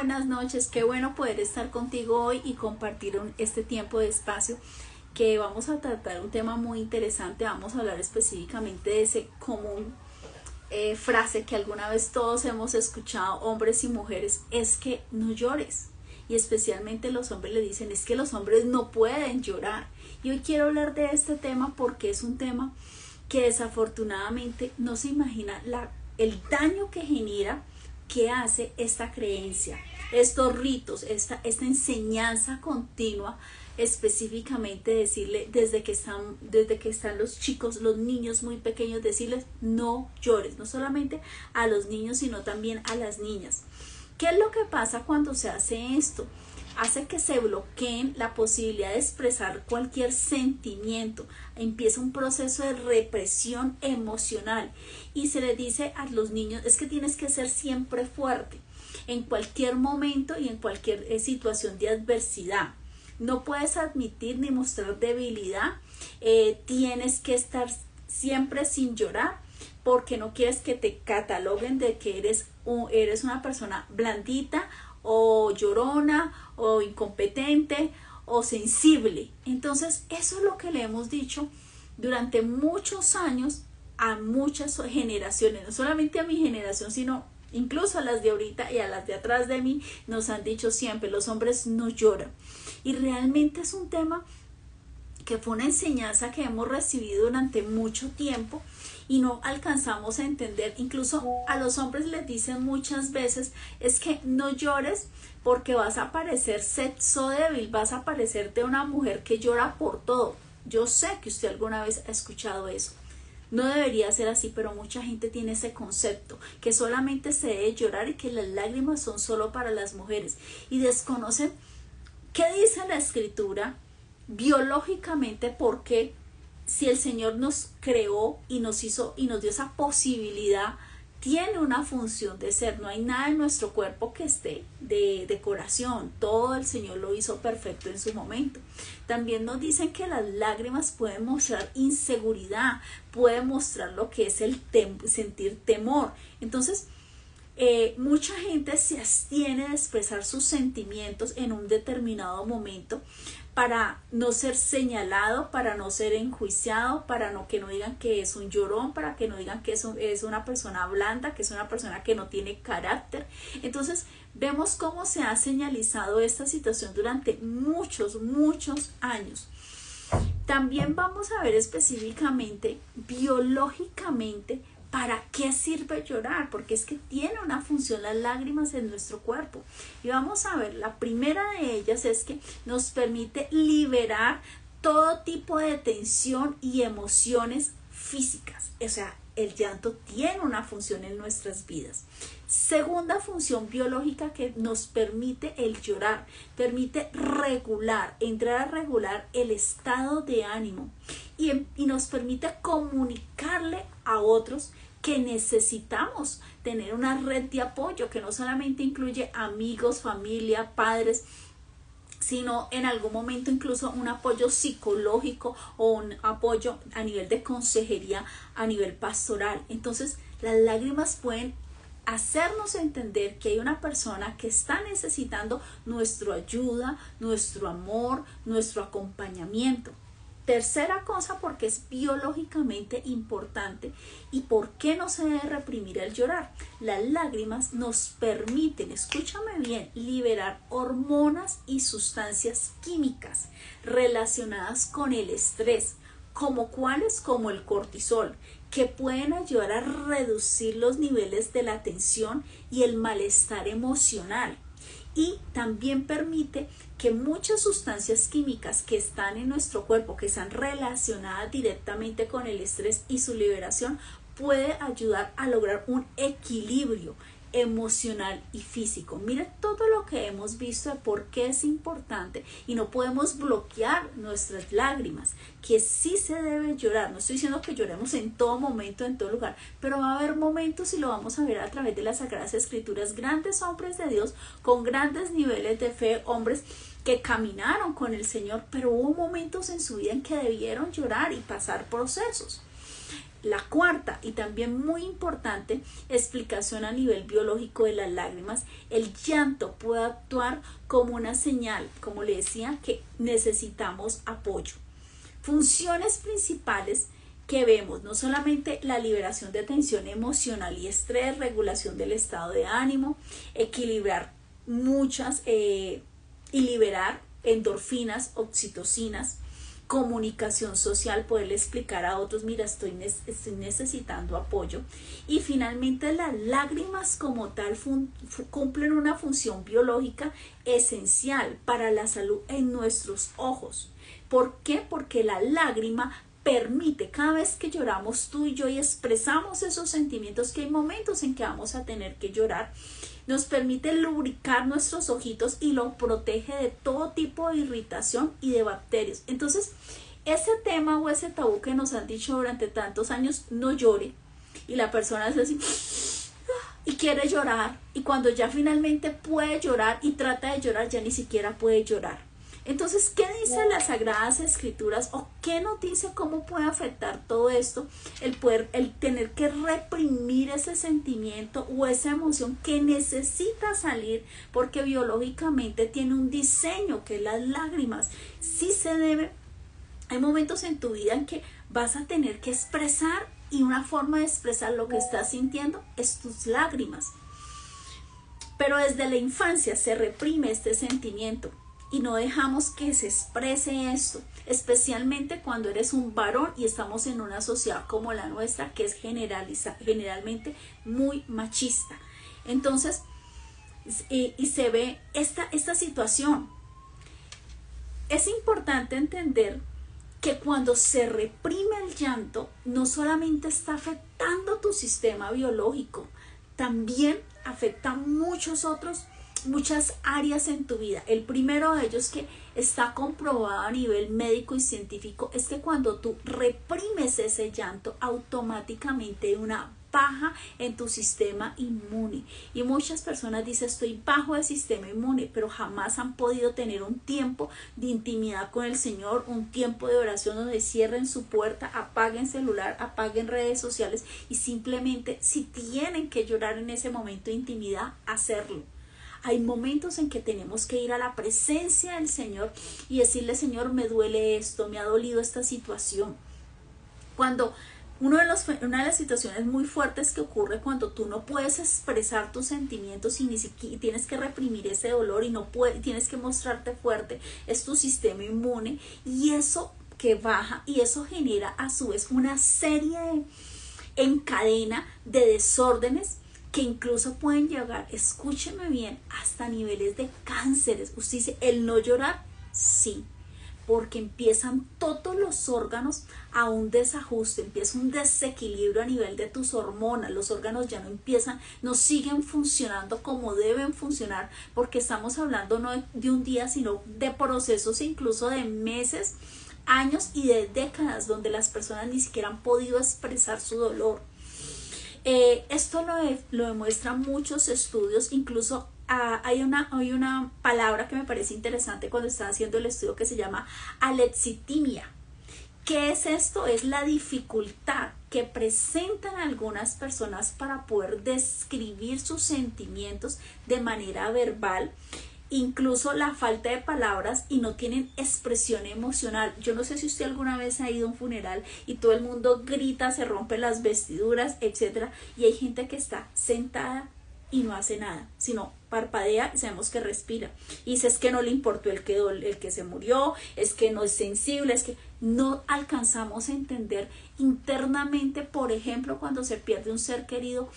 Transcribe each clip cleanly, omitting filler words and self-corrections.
buenas noches, qué bueno poder estar contigo hoy y compartir este tiempo de espacio que vamos a tratar un tema muy interesante. Vamos a hablar específicamente de ese común frase que alguna vez todos hemos escuchado, hombres y mujeres, es que no llores. Y especialmente los hombres le dicen, es que los hombres no pueden llorar. Y hoy quiero hablar de este tema porque es un tema que desafortunadamente no se imagina el daño que genera, que hace esta creencia, estos ritos, esta enseñanza continua, específicamente decirle desde que están los chicos, los niños muy pequeños, decirles no llores, no solamente a los niños sino también a las niñas. ¿Qué es lo que pasa cuando se hace esto? Hace que se bloqueen la posibilidad de expresar cualquier sentimiento. Empieza un proceso de represión emocional y se les dice a los niños, es que tienes que ser siempre fuerte en cualquier momento y en cualquier situación de adversidad. No puedes admitir ni mostrar debilidad, tienes que estar siempre sin llorar porque no quieres que te cataloguen de que eres una persona blandita o llorona o incompetente o sensible. Entonces eso es lo que le hemos dicho durante muchos años a muchas generaciones, no solamente a mi generación sino incluso a las de ahorita y a las de atrás de mí. Nos han dicho siempre, los hombres no lloran, y realmente es un tema que fue una enseñanza que hemos recibido durante mucho tiempo y no alcanzamos a entender. Incluso a los hombres les dicen muchas veces, es que no llores porque vas a parecer sexo débil, vas a parecerte una mujer que llora por todo. Yo sé que usted alguna vez ha escuchado eso. No debería ser así, pero mucha gente tiene ese concepto, que solamente se debe llorar y que las lágrimas son solo para las mujeres, y desconocen qué dice la escritura biológicamente, porque si el Señor nos creó y nos hizo y nos dio esa posibilidad, tiene una función de ser. No hay nada en nuestro cuerpo que esté de decoración, todo el Señor lo hizo perfecto en su momento. También nos dicen que las lágrimas pueden mostrar inseguridad, pueden mostrar lo que es sentir temor. Entonces mucha gente se abstiene de expresar sus sentimientos en un determinado momento para no ser señalado, para no ser enjuiciado, para que no digan que es un llorón, para que no digan que es una persona blanda, que es una persona que no tiene carácter. Entonces vemos cómo se ha señalizado esta situación durante muchos años. También vamos a ver específicamente, biológicamente, ¿para qué sirve llorar? Porque es que tiene una función las lágrimas en nuestro cuerpo. Y vamos a ver, la primera de ellas es que nos permite liberar todo tipo de tensión y emociones físicas. O sea, el llanto tiene una función en nuestras vidas. Segunda función biológica que nos permite el llorar, permite entrar a regular el estado de ánimo y nos permite comunicarle a otros que necesitamos tener una red de apoyo que no solamente incluye amigos, familia, padres, sino en algún momento incluso un apoyo psicológico o un apoyo a nivel de consejería, a nivel pastoral. Entonces las lágrimas pueden hacernos entender que hay una persona que está necesitando nuestra ayuda, nuestro amor, nuestro acompañamiento. Tercera cosa, porque es biológicamente importante y por qué no se debe reprimir el llorar. Las lágrimas nos permiten, escúchame bien, liberar hormonas y sustancias químicas relacionadas con el estrés, como el cortisol, que pueden ayudar a reducir los niveles de la tensión y el malestar emocional. Y también permite que muchas sustancias químicas que están en nuestro cuerpo, que están relacionadas directamente con el estrés y su liberación, puede ayudar a lograr un equilibrio emocional y físico. Mire todo lo que hemos visto de por qué es importante y no podemos bloquear nuestras lágrimas, que sí se debe llorar. No estoy diciendo que lloremos en todo momento, en todo lugar, pero va a haber momentos, y lo vamos a ver a través de las Sagradas Escrituras, grandes hombres de Dios con grandes niveles de fe, hombres que caminaron con el Señor, pero hubo momentos en su vida en que debieron llorar y pasar procesos. La cuarta y también muy importante explicación a nivel biológico de las lágrimas: el llanto puede actuar como una señal, como le decía, que necesitamos apoyo. Funciones principales que vemos: no solamente la liberación de tensión emocional y estrés, regulación del estado de ánimo, equilibrar y liberar endorfinas, oxitocinas, comunicación social, poderle explicar a otros, mira, estoy necesitando apoyo. Y finalmente las lágrimas como tal cumplen una función biológica esencial para la salud en nuestros ojos. ¿Por qué? Porque la lágrima permite, cada vez que lloramos tú y yo y expresamos esos sentimientos, que hay momentos en que vamos a tener que llorar, nos permite lubricar nuestros ojitos y lo protege de todo tipo de irritación y de bacterias. Entonces, ese tema o ese tabú que nos han dicho durante tantos años, no llore, y la persona es así y quiere llorar, y cuando ya finalmente puede llorar y trata de llorar, ya ni siquiera puede llorar. Entonces, ¿qué dicen las Sagradas Escrituras o qué nos dice cómo puede afectar todo esto? El tener que reprimir ese sentimiento o esa emoción que necesita salir, porque biológicamente tiene un diseño, que es las lágrimas. Sí se debe. Hay momentos en tu vida en que vas a tener que expresar, y una forma de expresar lo que estás sintiendo es tus lágrimas. Pero desde la infancia se reprime este sentimiento y no dejamos que se exprese esto, especialmente cuando eres un varón y estamos en una sociedad como la nuestra, que es generalmente muy machista. Entonces, y se ve esta situación. Es importante entender que cuando se reprime el llanto, no solamente está afectando tu sistema biológico, también afecta muchas áreas en tu vida. El primero de ellos, que está comprobado a nivel médico y científico, es que cuando tú reprimes ese llanto, automáticamente hay una baja en tu sistema inmune. Y muchas personas dicen, estoy bajo el sistema inmune, pero jamás han podido tener un tiempo de intimidad con el Señor, un tiempo de oración donde cierren su puerta, apaguen celular, apaguen redes sociales, y simplemente, si tienen que llorar en ese momento de intimidad, hacerlo. Hay momentos en que tenemos que ir a la presencia del Señor y decirle, Señor, me duele esto, me ha dolido esta situación. Cuando una de las situaciones muy fuertes que ocurre cuando tú no puedes expresar tus sentimientos y ni siquiera tienes que reprimir ese dolor y tienes que mostrarte fuerte, es tu sistema inmune, y eso que baja, y eso genera a su vez una serie en cadena de desórdenes que incluso pueden llegar, escúcheme bien, hasta niveles de cánceres. Usted dice, el no llorar, sí, porque empiezan todos los órganos a un desajuste, empieza un desequilibrio a nivel de tus hormonas, los órganos ya no siguen funcionando como deben funcionar, porque estamos hablando no de un día, sino de procesos incluso de meses, años y de décadas, donde las personas ni siquiera han podido expresar su dolor. Esto lo demuestran muchos estudios, incluso hay una palabra que me parece interesante cuando están haciendo el estudio, que se llama alexitimia. ¿Qué es esto? Es la dificultad que presentan algunas personas para poder describir sus sentimientos de manera verbal, incluso la falta de palabras, y no tienen expresión emocional. Yo no sé si usted alguna vez ha ido a un funeral y todo el mundo grita, se rompen las vestiduras, etcétera, y hay gente que está sentada y no hace nada, sino parpadea y sabemos que respira. Y dice, es que no le importó el que se murió, es que no es sensible, es que no alcanzamos a entender internamente. Por ejemplo, cuando se pierde un ser querido,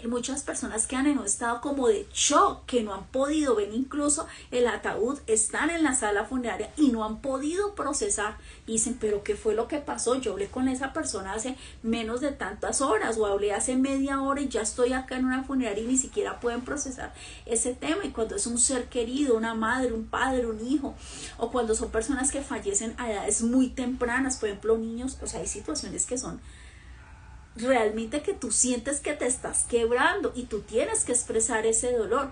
muchas personas quedan en un estado como de shock, que no han podido ver incluso el ataúd, están en la sala funeraria y no han podido procesar, y dicen, pero ¿qué fue lo que pasó? Yo hablé con esa persona hace menos de tantas horas, o hablé hace media hora y ya estoy acá en una funeraria, y ni siquiera pueden procesar ese tema. Y cuando es un ser querido, una madre, un padre, un hijo, o cuando son personas que fallecen a edades muy tempranas, por ejemplo niños, o sea, hay situaciones que son realmente que tú sientes que te estás quebrando y tú tienes que expresar ese dolor.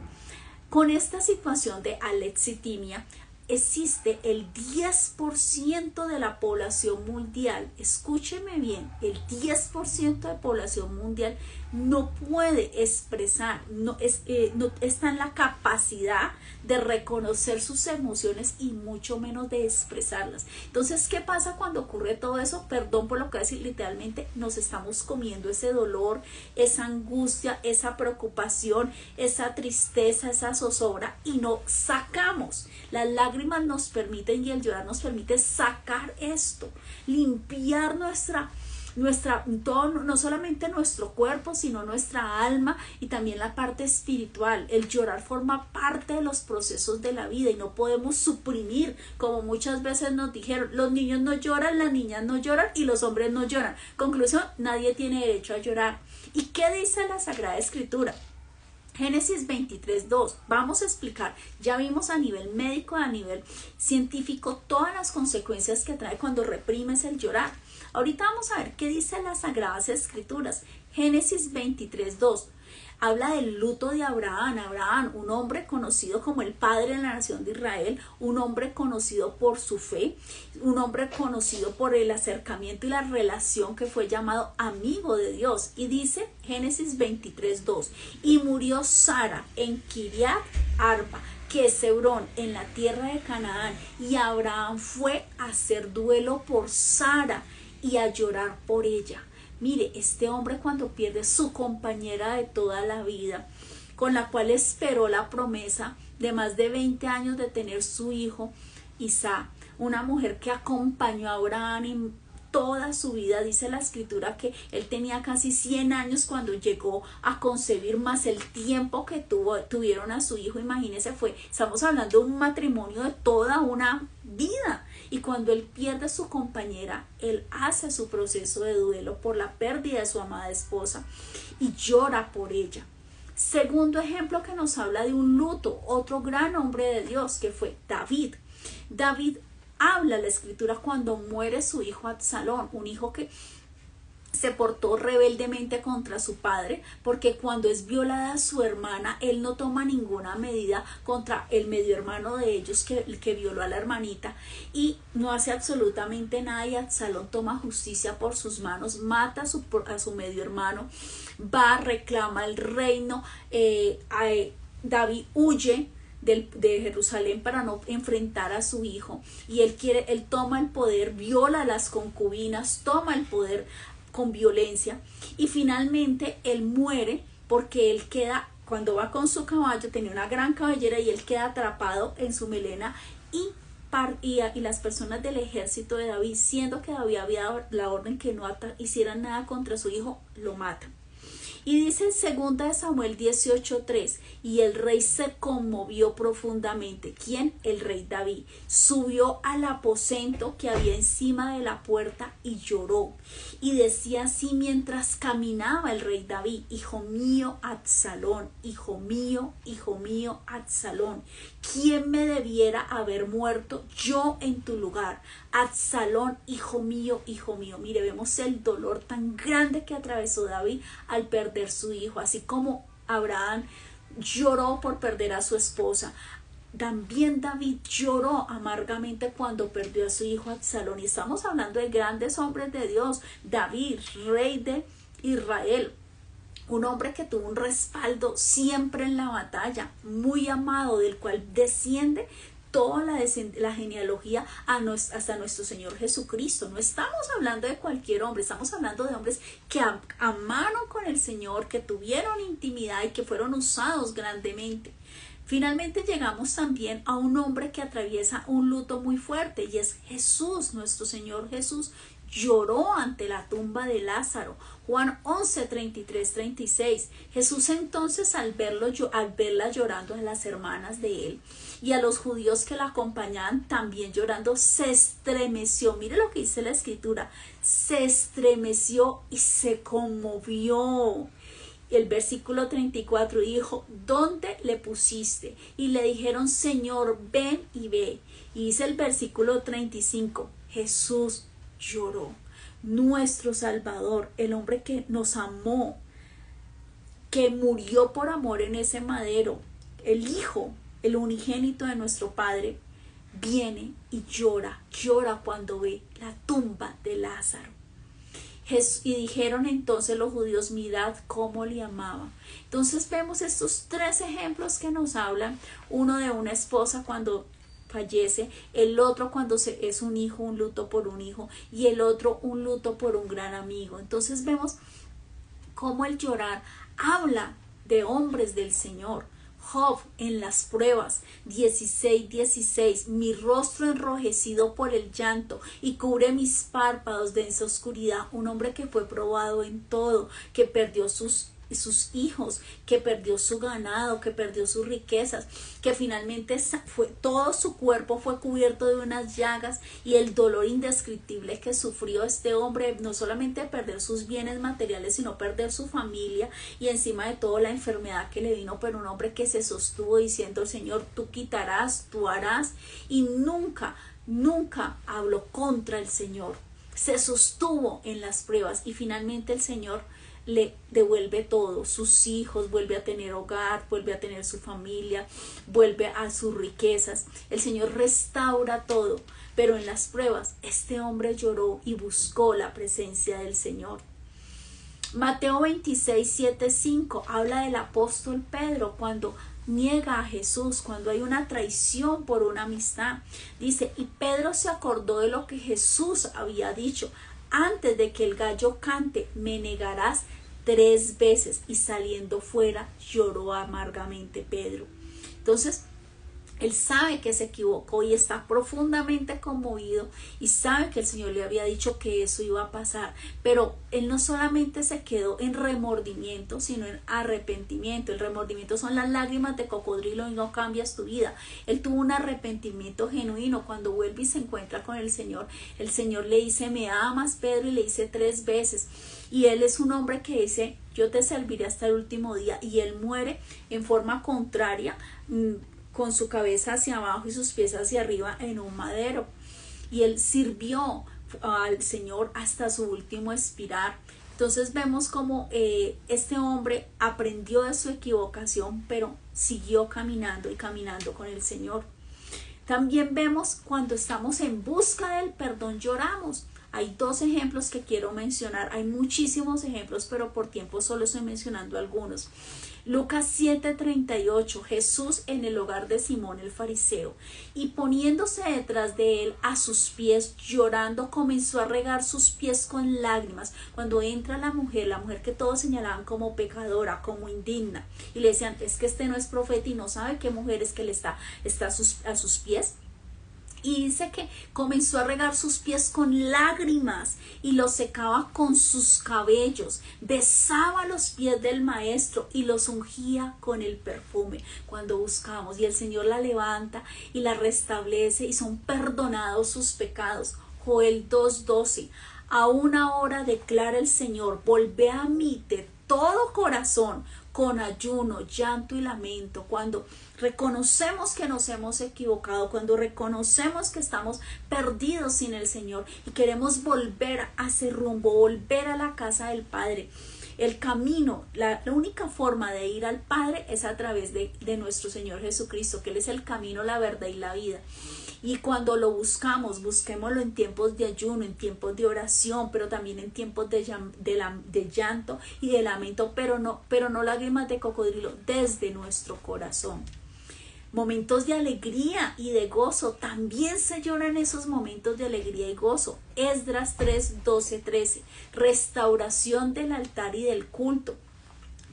Con esta situación de alexitimia, existe el 10% de la población mundial, escúcheme bien, el 10% de población mundial no puede expresar, no está en la capacidad de reconocer sus emociones y mucho menos de expresarlas. Entonces, ¿qué pasa cuando ocurre todo eso? Perdón por lo que voy a decir, literalmente nos estamos comiendo ese dolor, esa angustia, esa preocupación, esa tristeza, esa zozobra y no sacamos. Las lágrimas nos permiten y el llorar nos permite sacar esto, limpiar todo, no solamente nuestro cuerpo, sino nuestra alma y también la parte espiritual. El llorar forma parte de los procesos de la vida y no podemos suprimir, como muchas veces nos dijeron, los niños no lloran, las niñas no lloran y los hombres no lloran. Conclusión, nadie tiene derecho a llorar. ¿Y qué dice la Sagrada Escritura? Génesis 23:2, vamos a explicar, ya vimos a nivel médico, a nivel científico, todas las consecuencias que trae cuando reprimes el llorar. Ahorita vamos a ver qué dice las Sagradas Escrituras. Génesis 23:2 habla del luto de Abraham. Abraham, un hombre conocido como el padre de la nación de Israel, un hombre conocido por su fe, un hombre conocido por el acercamiento y la relación, que fue llamado amigo de Dios. Y dice Génesis 23:2, y murió Sara en Kiriat Arba, que es Hebrón, en la tierra de Canaán, y Abraham fue a hacer duelo por Sara y a llorar por ella. Mire, este hombre cuando pierde su compañera de toda la vida, con la cual esperó la promesa de más de 20 años de tener su hijo Isaac, una mujer que acompañó a Abraham en toda su vida, dice la Escritura que él tenía casi 100 años cuando llegó a concebir, más el tiempo que tuvieron a su hijo. Imagínense, estamos hablando de un matrimonio de toda una vida. Y cuando él pierde a su compañera, él hace su proceso de duelo por la pérdida de su amada esposa y llora por ella. Segundo ejemplo que nos habla de un luto, otro gran hombre de Dios, que fue David. David habla la Escritura cuando muere su hijo Absalón, un hijo que se portó rebeldemente contra su padre, porque cuando es violada su hermana, él no toma ninguna medida contra el medio hermano de ellos que violó a la hermanita, y no hace absolutamente nada, y Absalón toma justicia por sus manos, mata a su medio hermano, va, reclama el reino, David huye de Jerusalén para no enfrentar a su hijo, y él toma el poder, viola a las concubinas, toma el poder con violencia, y finalmente él muere porque él queda, cuando va con su caballo, tenía una gran cabellera y él queda atrapado en su melena, y las personas del ejército de David, siendo que David había dado la orden que no hicieran nada contra su hijo, lo matan. Y dice en 2 Samuel 18:3, y el rey se conmovió profundamente. ¿Quién? El rey David. Subió al aposento que había encima de la puerta y lloró. Y decía así mientras caminaba el rey David: hijo mío, Absalón, hijo mío, Absalón, ¿quién me debiera haber muerto yo en tu lugar? Absalón, hijo mío, hijo mío. Mire, vemos el dolor tan grande que atravesó David al perder su hijo, así como Abraham lloró por perder a su esposa. También David lloró amargamente cuando perdió a su hijo Absalón. Y estamos hablando de grandes hombres de Dios. David, rey de Israel, un hombre que tuvo un respaldo siempre en la batalla, muy amado, del cual desciende toda la genealogía hasta nuestro Señor Jesucristo. No estamos hablando de cualquier hombre, estamos hablando de hombres que amaron con el Señor, que tuvieron intimidad y que fueron usados grandemente. Finalmente llegamos también a un hombre que atraviesa un luto muy fuerte, y es Jesús. Nuestro Señor Jesús lloró ante la tumba de Lázaro. Juan 11:33-36. Jesús entonces, al verla llorando, a las hermanas de él y a los judíos que la acompañaban también llorando, se estremeció. Mire lo que dice la Escritura: se estremeció y se conmovió. El versículo 34 dijo: ¿dónde le pusiste? Y le dijeron: Señor, ven y ve. Y dice el versículo 35: Jesús lloró. Nuestro Salvador, el hombre que nos amó, que murió por amor en ese madero, el Hijo, el unigénito de nuestro Padre, viene y llora cuando ve la tumba de Lázaro. Y dijeron entonces los judíos, mirad cómo le amaban. Entonces vemos estos tres ejemplos que nos hablan, uno de una esposa cuando fallece, el otro cuando es un hijo, un luto por un hijo, y el otro un luto por un gran amigo. Entonces vemos cómo el llorar habla de hombres del Señor. Job en las pruebas, 16:16, mi rostro enrojecido por el llanto y cubre mis párpados de densa oscuridad. Un hombre que fue probado en todo, que perdió sus hijos, que perdió su ganado, que perdió sus riquezas, que finalmente todo su cuerpo fue cubierto de unas llagas, y el dolor indescriptible que sufrió este hombre, no solamente perder sus bienes materiales, sino perder su familia, y encima de todo la enfermedad que le vino, pero un hombre que se sostuvo diciendo, Señor, tú quitarás, tú harás, y nunca habló contra el Señor, se sostuvo en las pruebas, y finalmente el Señor le devuelve todo, sus hijos, vuelve a tener hogar, vuelve a tener su familia, vuelve a sus riquezas. El Señor restaura todo, pero en las pruebas este hombre lloró y buscó la presencia del Señor. Mateo 26:7-5 habla del apóstol Pedro cuando niega a Jesús, cuando hay una traición por una amistad. Dice, y Pedro se acordó de lo que Jesús había dicho, antes de que el gallo cante, me negarás 3 veces, y saliendo fuera lloró amargamente Pedro. Entonces él sabe que se equivocó y está profundamente conmovido, y sabe que el Señor le había dicho que eso iba a pasar, pero él no solamente se quedó en remordimiento, sino en arrepentimiento. El remordimiento son las lágrimas de cocodrilo y no cambias tu vida. Él tuvo un arrepentimiento genuino. Cuando vuelve y se encuentra con el Señor le dice, ¿me amas, Pedro? Y le dice 3 veces. Y él es un hombre que dice, yo te serviré hasta el último día, y él muere en forma contraria, con su cabeza hacia abajo y sus pies hacia arriba en un madero. Y él sirvió al Señor hasta su último expirar. Entonces vemos como este hombre aprendió de su equivocación, pero siguió caminando y caminando con el Señor. También vemos cuando estamos en busca del perdón, lloramos. Hay 2 ejemplos que quiero mencionar. Hay muchísimos ejemplos, pero por tiempo solo estoy mencionando algunos. Lucas 7:38, Jesús en el hogar de Simón el fariseo, y poniéndose detrás de él a sus pies, llorando, comenzó a regar sus pies con lágrimas. Cuando entra la mujer que todos señalaban como pecadora, como indigna, y le decían, es que este no es profeta y no sabe qué mujer es que le está a sus pies. Y dice que comenzó a regar sus pies con lágrimas y los secaba con sus cabellos, besaba los pies del maestro y los ungía con el perfume. Cuando buscamos, y el Señor la levanta y la restablece, y son perdonados sus pecados. Joel 2:12, a una hora declara el Señor, volvé a mí de todo corazón, con ayuno, llanto y lamento. Cuando reconocemos que nos hemos equivocado, cuando reconocemos que estamos perdidos sin el Señor y queremos volver a ese rumbo, volver a la casa del Padre. El camino, la única forma de ir al Padre es a través de nuestro Señor Jesucristo, que Él es el camino, la verdad y la vida. Y cuando lo buscamos, busquémoslo en tiempos de ayuno, en tiempos de oración, pero también en tiempos de llanto y de lamento, pero no lágrimas de cocodrilo, desde nuestro corazón. Momentos de alegría y de gozo, también se lloran esos momentos de alegría y gozo. Esdras 3:12-13, restauración del altar y del culto.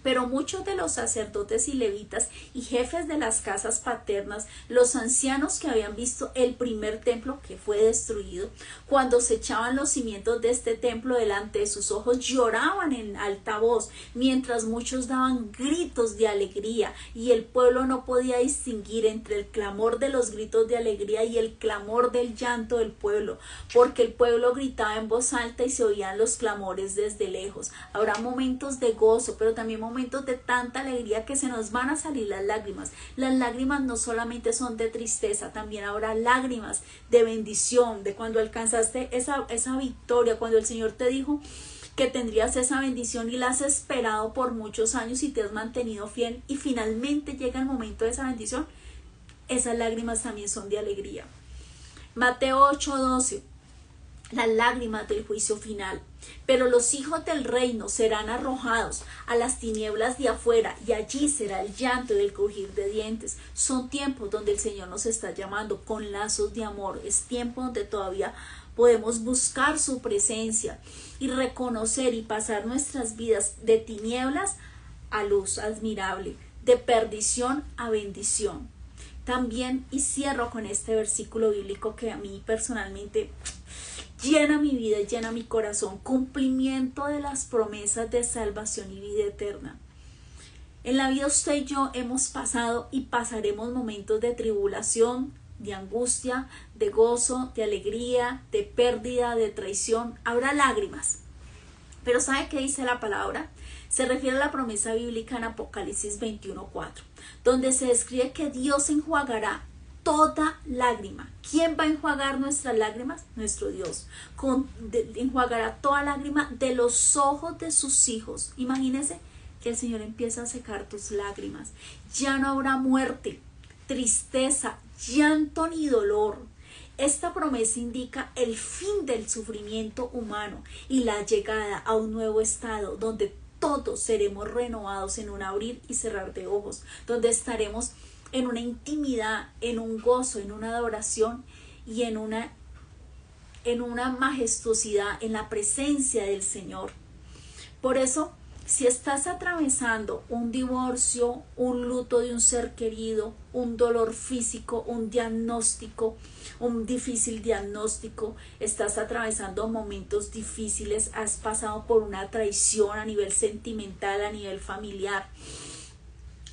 Pero muchos de los sacerdotes y levitas y jefes de las casas paternas, los ancianos que habían visto el primer templo que fue destruido, cuando se echaban los cimientos de este templo delante de sus ojos, lloraban en alta voz, mientras muchos daban gritos de alegría, y el pueblo no podía distinguir entre el clamor de los gritos de alegría y el clamor del llanto del pueblo, porque el pueblo gritaba en voz alta y se oían los clamores desde lejos. Habrá momentos de gozo, pero también momentos de tanta alegría que se nos van a salir las lágrimas. Las lágrimas no solamente son de tristeza, también habrá lágrimas de bendición, de cuando alcanzaste esa victoria, cuando el Señor te dijo que tendrías esa bendición y la has esperado por muchos años y te has mantenido fiel, y finalmente llega el momento de esa bendición. Esas lágrimas también son de alegría. Mateo 8:12. Las lágrimas del juicio final. Pero los hijos del reino serán arrojados a las tinieblas de afuera, y allí será el llanto y el crujir de dientes. Son tiempos donde el Señor nos está llamando con lazos de amor. Es tiempo donde todavía podemos buscar su presencia y reconocer y pasar nuestras vidas de tinieblas a luz admirable, de perdición a bendición. También, y cierro con este versículo bíblico que a mí personalmente llena mi vida, llena mi corazón: cumplimiento de las promesas de salvación y vida eterna. En la vida usted y yo hemos pasado y pasaremos momentos de tribulación, de angustia, de gozo, de alegría, de pérdida, de traición. Habrá lágrimas. Pero ¿sabe qué dice la palabra? Se refiere a la promesa bíblica en Apocalipsis 21:4, donde se describe que Dios enjuagará toda lágrima. ¿Quién va a enjuagar nuestras lágrimas? Nuestro Dios. Enjuagará toda lágrima de los ojos de sus hijos. Imagínense que el Señor empieza a secar tus lágrimas. Ya no habrá muerte, tristeza, llanto ni dolor. Esta promesa indica el fin del sufrimiento humano y la llegada a un nuevo estado donde todos seremos renovados en un abrir y cerrar de ojos, donde estaremos en una intimidad, en un gozo, en una adoración y en una majestuosidad en la presencia del Señor. Por eso, si estás atravesando un divorcio, un luto de un ser querido, un dolor físico, un diagnóstico, un difícil diagnóstico, estás atravesando momentos difíciles, has pasado por una traición a nivel sentimental, a nivel familiar,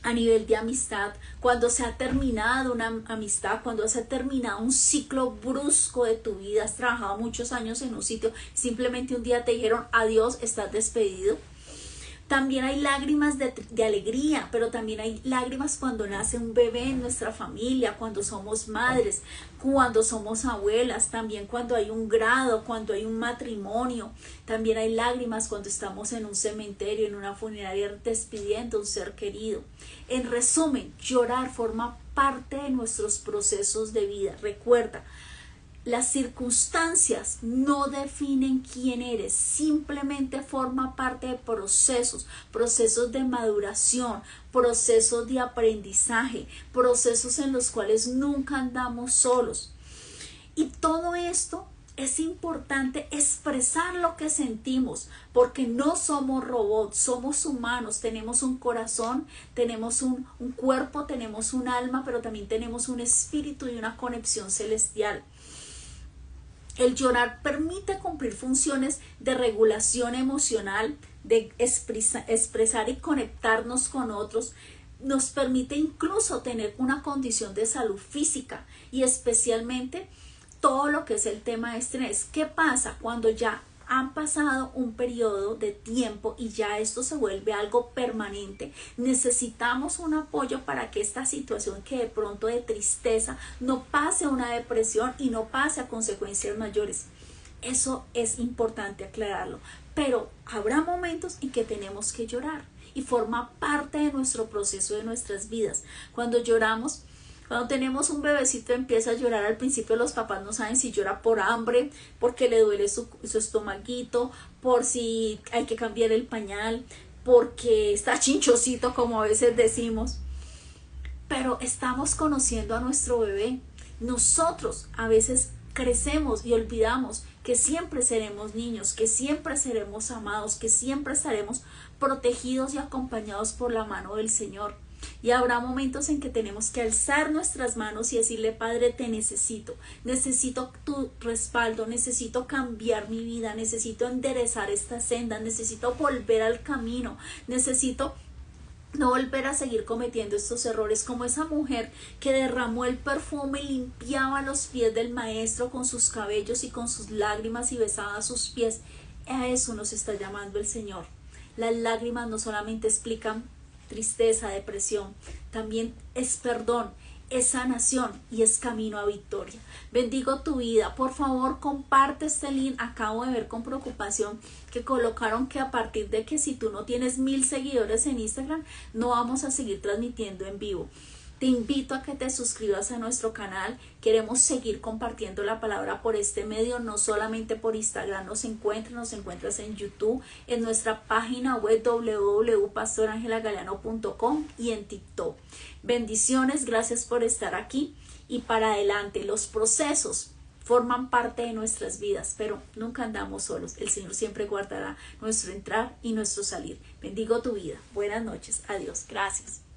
a nivel de amistad, cuando se ha terminado una amistad, cuando se ha terminado un ciclo brusco de tu vida, has trabajado muchos años en un sitio, simplemente un día te dijeron adiós, estás despedido. También hay lágrimas de alegría, pero también hay lágrimas cuando nace un bebé en nuestra familia, cuando somos madres, cuando somos abuelas, también cuando hay un grado, cuando hay un matrimonio. También hay lágrimas cuando estamos en un cementerio, en una funeraria, despidiendo a un ser querido. En resumen, llorar forma parte de nuestros procesos de vida. Recuerda, las circunstancias no definen quién eres, simplemente forma parte de procesos de maduración, procesos de aprendizaje, procesos en los cuales nunca andamos solos. Y todo esto es importante expresar lo que sentimos, porque no somos robots, somos humanos, tenemos un corazón, tenemos un cuerpo, tenemos un alma, pero también tenemos un espíritu y una conexión celestial. El llorar permite cumplir funciones de regulación emocional, de expresar y conectarnos con otros. Nos permite incluso tener una condición de salud física y especialmente todo lo que es el tema de estrés. ¿Qué pasa cuando ya han pasado un periodo de tiempo y ya esto se vuelve algo permanente? Necesitamos un apoyo para que esta situación que de pronto de tristeza no pase a una depresión y no pase a consecuencias mayores. Eso es importante aclararlo, pero habrá momentos en que tenemos que llorar y forma parte de nuestro proceso de nuestras vidas. Cuando lloramos, cuando tenemos un bebecito empieza a llorar, al principio los papás no saben si llora por hambre, porque le duele su estomaguito, por si hay que cambiar el pañal, porque está chinchosito, como a veces decimos. Pero estamos conociendo a nuestro bebé. Nosotros a veces crecemos y olvidamos que siempre seremos niños, que siempre seremos amados, que siempre estaremos protegidos y acompañados por la mano del Señor. Y habrá momentos en que tenemos que alzar nuestras manos y decirle: Padre, te necesito tu respaldo, necesito cambiar mi vida, necesito enderezar esta senda, necesito volver al camino, necesito no volver a seguir cometiendo estos errores, como esa mujer que derramó el perfume y limpiaba los pies del maestro con sus cabellos y con sus lágrimas y besaba sus pies. A eso nos está llamando el Señor. Las lágrimas no solamente explican tristeza, depresión, también es perdón, es sanación y es camino a victoria. Bendigo tu vida. Por favor, comparte este link. Acabo de ver con preocupación que colocaron que a partir de que si tú no tienes 1000 seguidores en Instagram, no vamos a seguir transmitiendo en vivo. Te invito a que te suscribas a nuestro canal. Queremos seguir compartiendo la palabra por este medio, no solamente por Instagram. Nos encuentras en YouTube, en nuestra página web www.pastorangelagalliano.com y en TikTok. Bendiciones, gracias por estar aquí y para adelante. Los procesos forman parte de nuestras vidas, pero nunca andamos solos. El Señor siempre guardará nuestro entrar y nuestro salir. Bendigo tu vida. Buenas noches. Adiós. Gracias.